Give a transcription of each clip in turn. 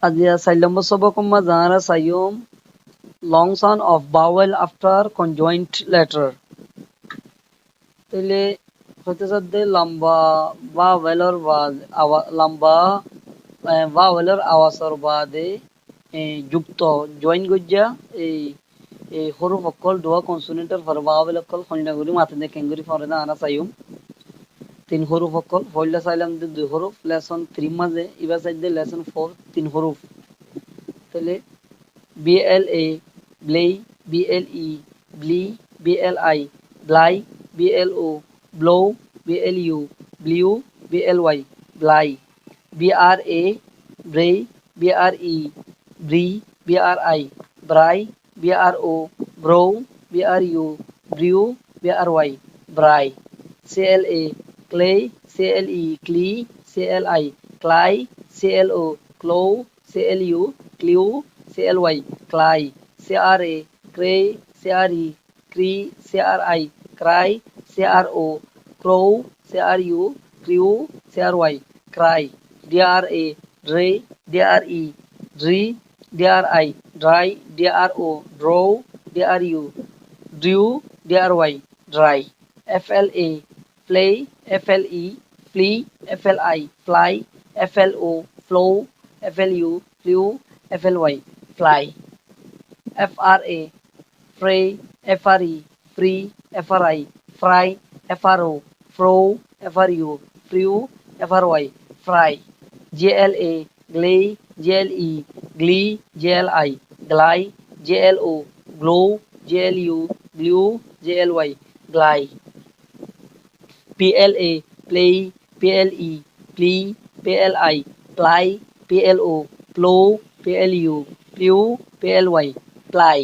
Adia Sailamba Sobakuma Zara Sayum long sound of vowel after conjoint letter. Tele হতে সাথে লম্বা vowel লম্বা vowel আওয়াজের বাদে যুক্ত জয়েন গজ্জা এই এই হরফ অকল দোয়া কনসোনেন্টের ফর vowel অকল খন্ডাগুলি মাথাতে কেঙ্গুরি ফরে না আনা চাইম তিন হরফ অকল ফইলা চাইলাম দুই হরফ লেসন 3 মাঝে ইবা চাইদে লেসন 4 তিন হরফ তাহলে BLA blay BLE blee BLI bly BLO blow BLU blew BLY bly BRA bray BRE bree BRI bry BRO brow BRU brew BRY bry CLA clay CLE clee CLI clay CLO clow CLU clew CLY clay CRA cray CRE cree CRI cry CRO crow CRU crew CRY cry DRA dray DRE dree DRI dry DRO draw DRU drew DRY dry FLA flay FLE flee FLI fly FLO flow FLU flew FLY fly FRA fray FRE free FRI fry FRO frow FRU frew FRY fry GLA glay GLE glee GLI gly GLO glow GLU glue GLY gly PLA play PLE plea PLI ply PLO plow PLU plew PLY ply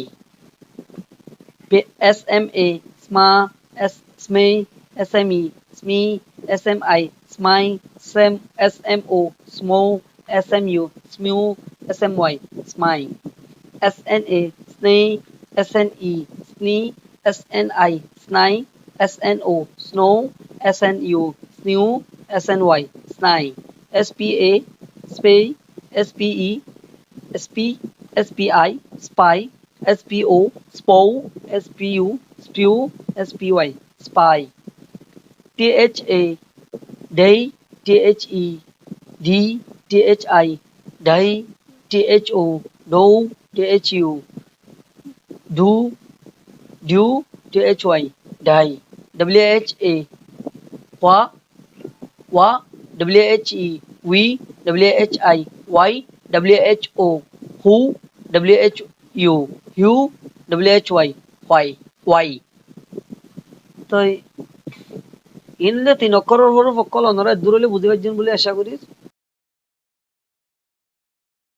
SMA SMA SME SME SME SMI SMI SMO SMO SMU SMU SMY SMI SNA SNE SNE SNE SNI SNI SNO SNOW SNU SNU SNY SNI SPA SPA SPE SP SPI SPY SPO SPO SPU SPU SPY SPY THA day THE D THI day THO do THU do do THY die WHA wa WHE we WHI y WHO who WHO who WHY why তো inlay তিন অক্ষরের হরফ অকল অনরা দূরলে বুঝে পারছেন বলে আশা করি